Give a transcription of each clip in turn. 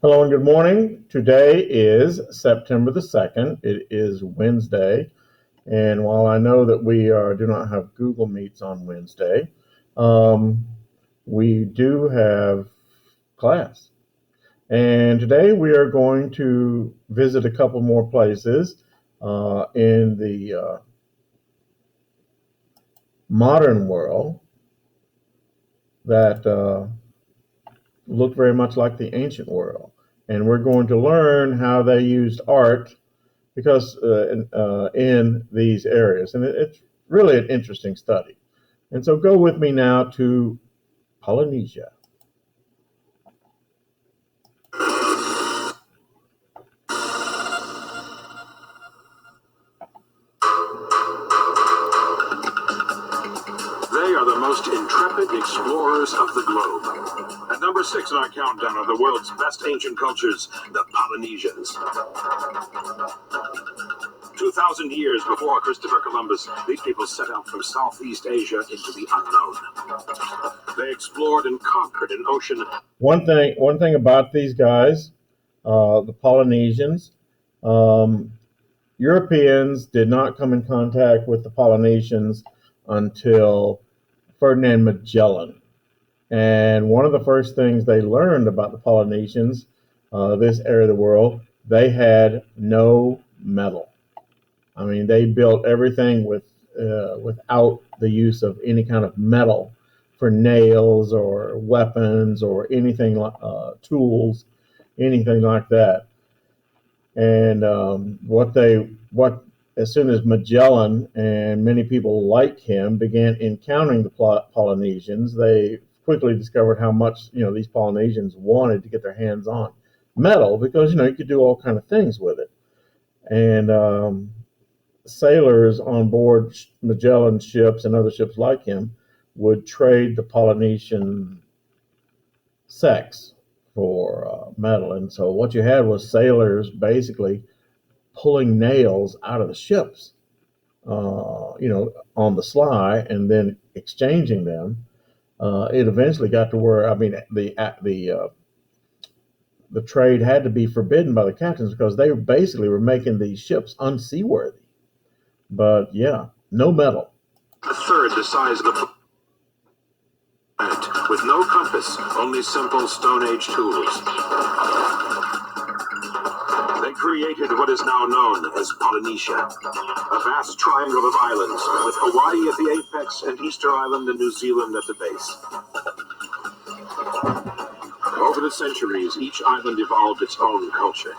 Hello and good morning. Today is September the 2nd. It is Wednesday. And while I know that we do not have Google Meets on Wednesday, we do have class. And today we are going to visit a couple more places in the modern world that look very much like the ancient world. And we're going to learn how they used art because in these areas. And it's really an interesting study. And so go with me now to Polynesia. They are the most intrepid explorers of the globe. At number 6 in our countdown are the world's best ancient cultures, the Polynesians. 2,000 years before Christopher Columbus, these people set out from Southeast Asia into the unknown. They explored and conquered an ocean. One thing about these guys, the Polynesians, Europeans did not come in contact with the Polynesians until Ferdinand Magellan. And one of the first things they learned about the Polynesians, this area of the world, they had no metal. I mean, they built everything without the use of any kind of metal for nails or weapons or anything like tools, anything like that. And as soon as Magellan and many people like him began encountering the Polynesians, they quickly discovered how much these Polynesians wanted to get their hands on metal because you could do all kind of things with it. And sailors on board Magellan ships and other ships like him would trade the Polynesian sex for metal. And so what you had was sailors basically pulling nails out of the ships, on the sly, and then exchanging them. It eventually got to where, the trade had to be forbidden by the captains because they basically were making these ships unseaworthy. But yeah, no metal. A third the size of the planet, with no compass, only simple Stone Age tools. They created what is now known as Polynesia, a vast triangle of islands with Hawaii at the apex and Easter Island and New Zealand at the base. Over the centuries, each island evolved its own culture.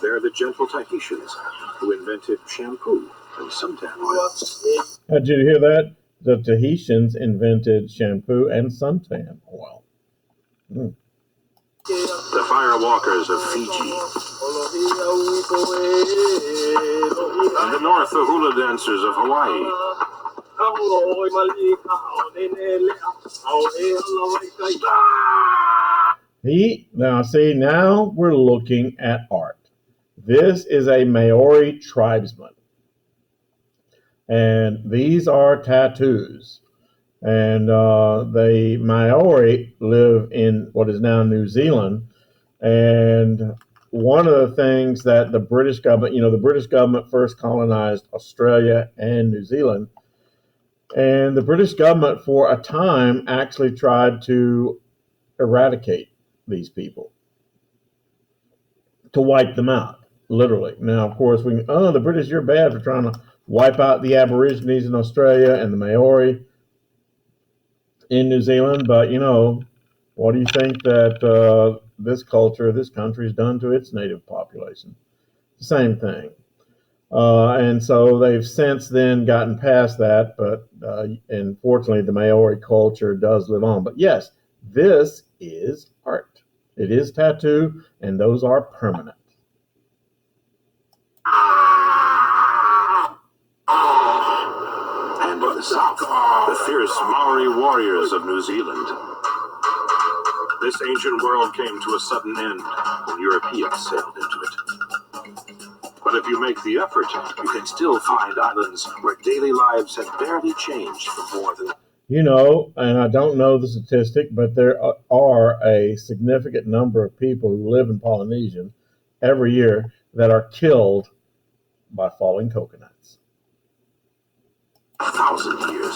They're the gentle Tahitians who invented shampoo and suntan oil. Did you hear that? The Tahitians invented shampoo and suntan oil. The firewalkers of Fiji. And the north, the hula dancers of Hawaii. Now we're looking at art. This is a Maori tribesman. And these are tattoos. And the Maori live in what is now New Zealand. And one of the things that the British government first colonized Australia and New Zealand. And the British government for a time actually tried to eradicate these people, to wipe them out, literally. Now, of course, the British, you're bad for trying to wipe out the Aborigines in Australia and the Maori in New Zealand. But, what do you think that this country has done to its native population? Same thing. And so they've since then gotten past that, but unfortunately the Maori culture does live on. But yes, this is art. It is tattoo, and those are permanent. And in the south, the fierce Maori warriors of New Zealand. This ancient world came to a sudden end when Europeans sailed into it. But if you make the effort, you can still find islands where daily lives have barely changed for more than... And I don't know the statistic, but there are a significant number of people who live in Polynesia every year that are killed by falling coconuts. 1,000 years.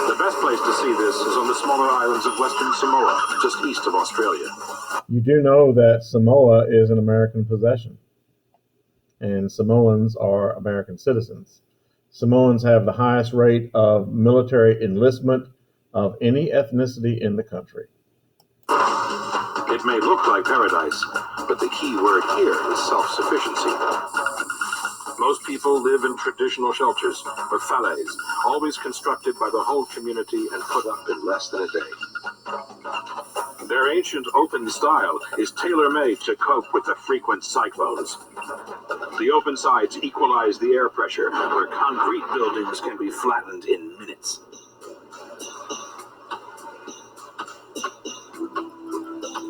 The best place to see this is on the smaller islands of Western Samoa, just east of Australia. You do know that Samoa is an American possession, and Samoans are American citizens. Samoans have the highest rate of military enlistment of any ethnicity in the country. It may look like paradise, but the key word here is self-sufficiency. Most people live in traditional shelters, or falaise, always constructed by the whole community and put up in less than a day. Their ancient open style is tailor-made to cope with the frequent cyclones. The open sides equalize the air pressure, where concrete buildings can be flattened in minutes.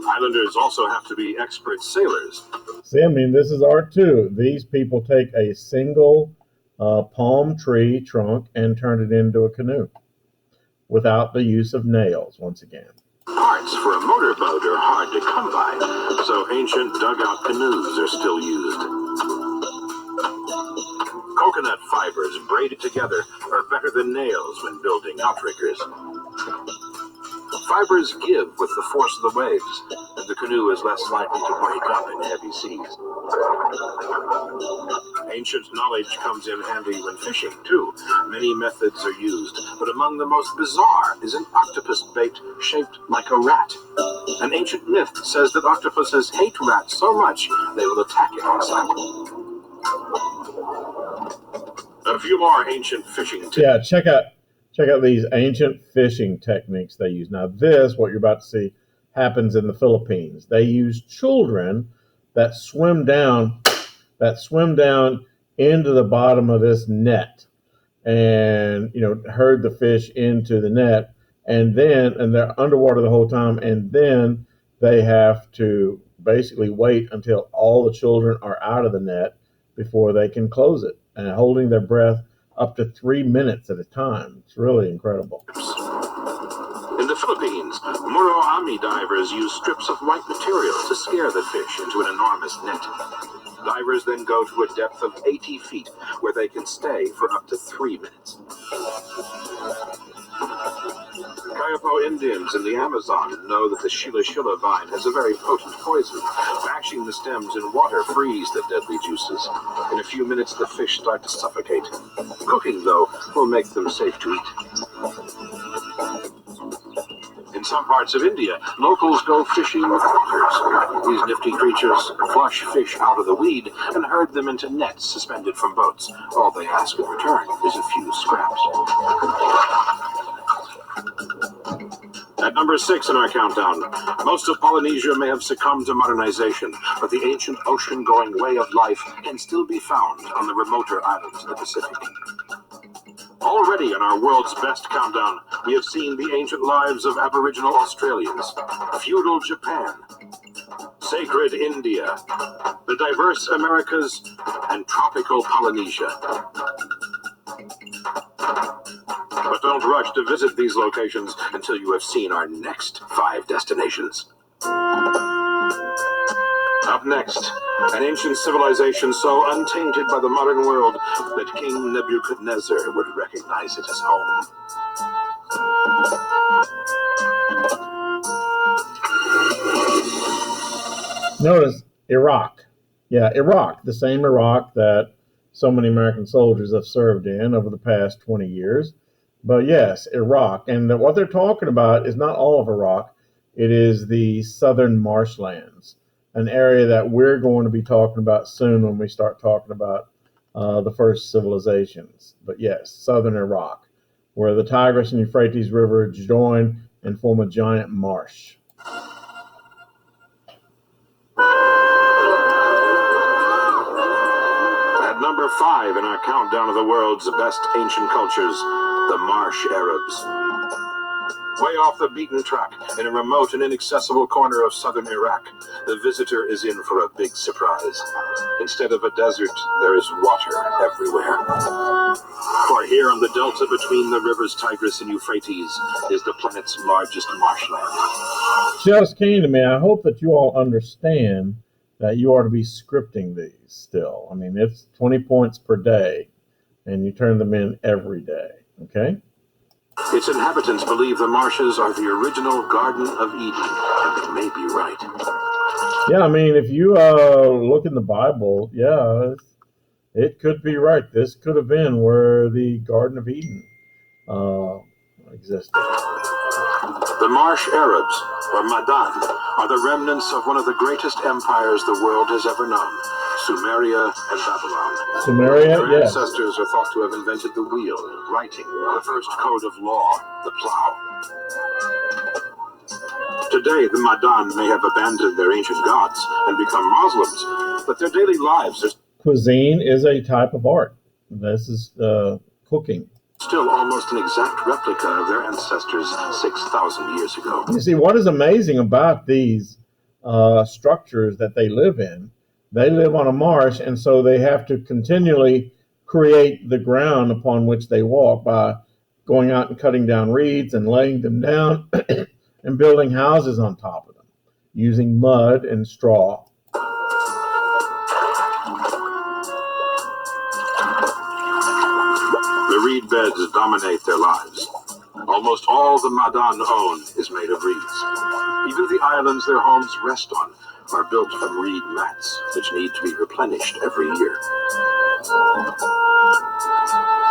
Islanders also have to be expert sailors. See, this is art too. These people take a single palm tree trunk and turn it into a canoe without the use of nails, once again. Parts for a motorboat are hard to come by, so ancient dugout canoes are still used. Coconut fibers braided together are better than nails when building outriggers. Fibers give with the force of the waves, and the canoe is less likely to break up in heavy seas. Ancient knowledge comes in handy when fishing, too. Many methods are used, but among the most bizarre is an octopus bait shaped like a rat. An ancient myth says that octopuses hate rats so much they will attack it on sight. A few more ancient fishing tips. Yeah, check out these ancient fishing techniques they use. Now this, what you're about to see, happens in the Philippines. They use children that swim down into the bottom of this net and herd the fish into the net, and they're underwater the whole time, and then they have to basically wait until all the children are out of the net before they can close it, and holding their breath up to 3 minutes at a time. It's really incredible. In the Philippines, Muroami divers use strips of white material to scare the fish into an enormous net. Divers then go to a depth of 80 feet, where they can stay for up to 3 minutes. Kayapo Indians in the Amazon know that the shila shila vine has a very potent poison. Mashing the stems in water frees the deadly juices. In a few minutes, the fish start to suffocate. Cooking, though, will make them safe to eat. In some parts of India, locals go fishing with otters. These nifty creatures flush fish out of the weed and herd them into nets suspended from boats. All they ask in return is a few scraps. At number 6 in our countdown, most of Polynesia may have succumbed to modernization, but the ancient ocean-going way of life can still be found on the remoter islands of the Pacific. Already in our world's best countdown, we have seen the ancient lives of Aboriginal Australians, feudal Japan, sacred India, the diverse Americas, and tropical Polynesia. But don't rush to visit these locations until you have seen our next 5 destinations. Up next, an ancient civilization so untainted by the modern world that King Nebuchadnezzar would recognize it as home. Notice Iraq. Yeah, Iraq, the same Iraq that so many American soldiers have served in over the past 20 years. But yes, Iraq. And what they're talking about is not all of Iraq. It is the southern marshlands, an area that we're going to be talking about soon when we start talking about the first civilizations. But yes, southern Iraq, where the Tigris and Euphrates River join and form a giant marsh. At number 5 in our countdown of the world's best ancient cultures, the Marsh Arabs. Way off the beaten track, in a remote and inaccessible corner of southern Iraq, the visitor is in for a big surprise. Instead of a desert, there is water everywhere. For here on the delta between the rivers Tigris and Euphrates is the planet's largest marshland. Just came to me. I hope that you all understand that you are to be scripting these still. I mean, it's 20 points per day, and you turn them in every day, okay? Its inhabitants believe the marshes are the original Garden of Eden, and they may be right. Yeah, I mean, if you look in the Bible, yeah, it could be right. This could have been where the Garden of Eden existed. The Marsh Arabs, or Madan, are the remnants of one of the greatest empires the world has ever known, Sumeria and Babylon. Sumeria, Their yes. ancestors are thought to have invented the wheel, writing, the first code of law, the plow. Today, the Madan may have abandoned their ancient gods and become Muslims, but their daily lives are Cuisine is a type of art. This is cooking. still almost an exact replica of their ancestors 6,000 years ago. You see, what is amazing about these structures that they live in, they live on a marsh, and so they have to continually create the ground upon which they walk by going out and cutting down reeds and laying them down and building houses on top of them using mud and straw. The reed beds dominate their lives. Almost all the Madan own is made of reeds. Even the islands their homes rest on are built from reed mats, which need to be replenished every year.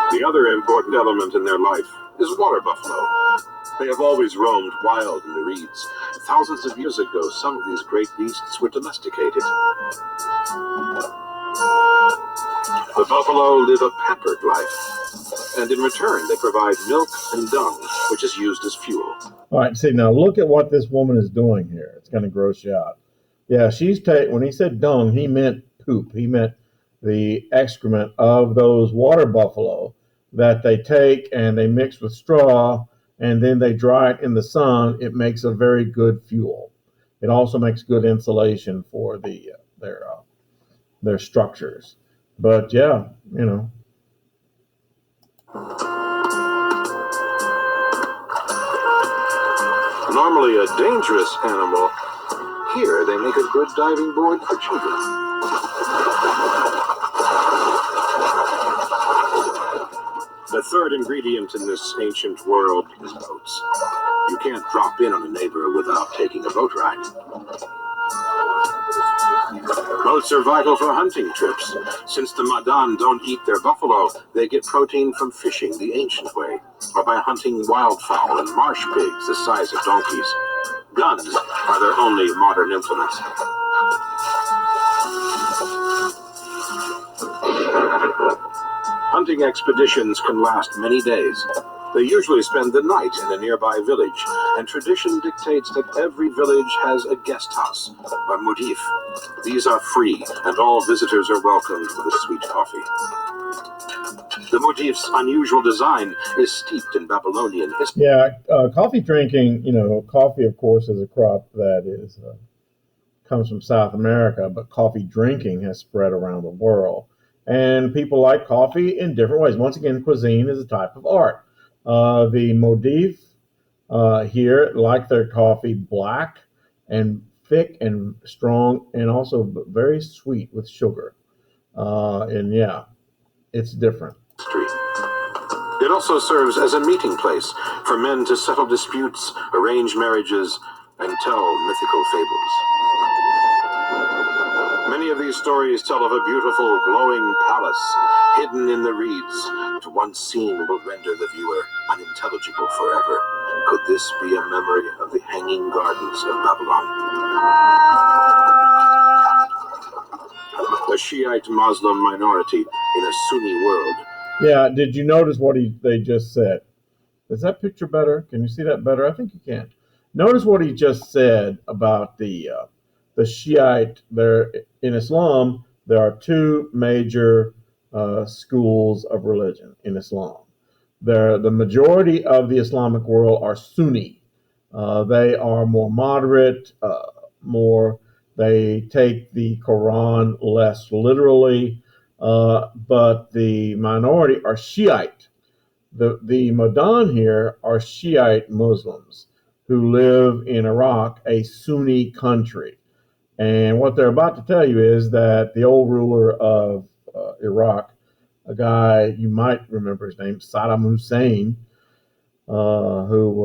The other important element in their life is water buffalo. They have always roamed wild in the reeds. Thousands of years ago, some of these great beasts were domesticated. The buffalo live a pampered life, and in return they provide milk and dung, which is used as fuel. All right, see, now look at what this woman is doing here. It's going to gross you out. Yeah, when he said dung, he meant poop. He meant the excrement of those water buffalo that they take and they mix with straw, and then they dry it in the sun. It makes a very good fuel. It also makes good insulation for their structures. But yeah, you know. Normally a dangerous animal, here they make a good diving board for children. The third ingredient in this ancient world is boats. You can't drop in on a neighbor without taking a boat ride. Boats are vital for hunting trips. Since the Madan don't eat their buffalo, they get protein from fishing the ancient way, or by hunting wildfowl and marsh pigs the size of donkeys. Guns are their only modern implements. Hunting expeditions can last many days. They usually spend the night in a nearby village, and tradition dictates that every village has a guest house, or mudif. These are free, and all visitors are welcomed with a sweet coffee. The mudif's unusual design is steeped in Babylonian history. Yeah, coffee drinking, coffee, of course, is a crop that comes from South America, but coffee drinking has spread around the world. And people like coffee in different ways. Once again, cuisine is a type of art. The Modif here like their coffee black and thick and strong and also very sweet with sugar. And yeah, it's different. It also serves as a meeting place for men to settle disputes, arrange marriages, and tell mythical fables. Many of these stories tell of a beautiful, glowing palace hidden in the reeds, which once seen will render the viewer unintelligible forever. Could this be a memory of the hanging gardens of Babylon? The Shiite Muslim minority in a Sunni world. Yeah, did you notice what they just said? Is that picture better? Can you see that better? I think you can. Notice what he just said about the Shiite. In Islam, there are two major schools of religion in Islam. The majority of the Islamic world are Sunni. They are more moderate, they take the Quran less literally, but the minority are Shiite. The Madan here are Shiite Muslims who live in Iraq, a Sunni country. And what they're about to tell you is that the old ruler of Iraq, a guy you might remember his name, Saddam Hussein, who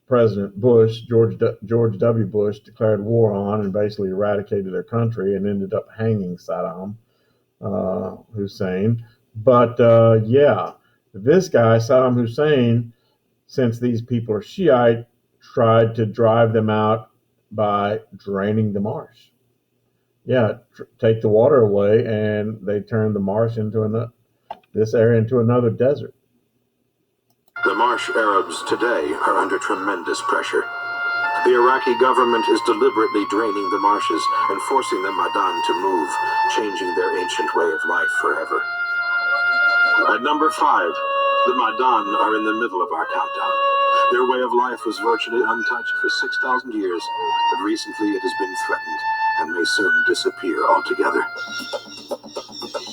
President Bush, George W. Bush, declared war on and basically eradicated their country and ended up hanging Saddam Hussein. But this guy, Saddam Hussein, since these people are Shiite, tried to drive them out by draining the marsh. Take the water away, and they turned the marsh this area into another desert. The Marsh Arabs today are under tremendous pressure. The Iraqi government is deliberately draining the marshes and forcing the Madan to move, changing their ancient way of life forever. At number 5, the Madan are in the middle of our countdown. Their way of life was virtually untouched for 6,000 years, but recently it has been threatened and may soon disappear altogether.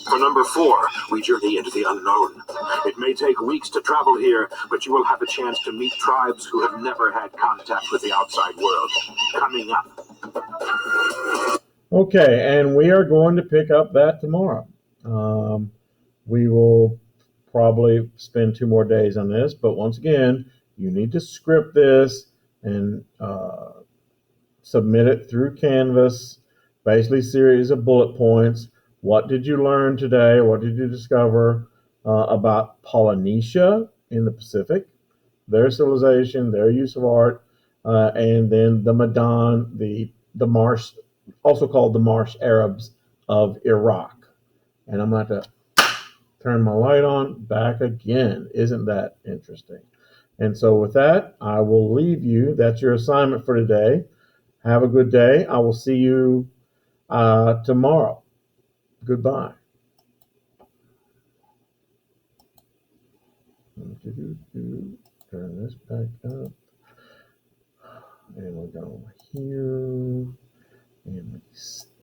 For number 4, we journey into the unknown. It may take weeks to travel here, but you will have a chance to meet tribes who have never had contact with the outside world. Coming up. Okay, and we are going to pick up that tomorrow. We will probably spend 2 more days on this, but once again, you need to script this and submit it through Canvas, basically a series of bullet points. What did you learn today? What did you discover about Polynesia in the Pacific, their civilization, their use of art, and then the Madan, the Marsh, also called the Marsh Arabs of Iraq. And I'm going to turn my light on back again. Isn't that interesting? And so with that, I will leave you. That's your assignment for today. Have a good day. I will see you tomorrow. Goodbye. Turn this back up. And we're going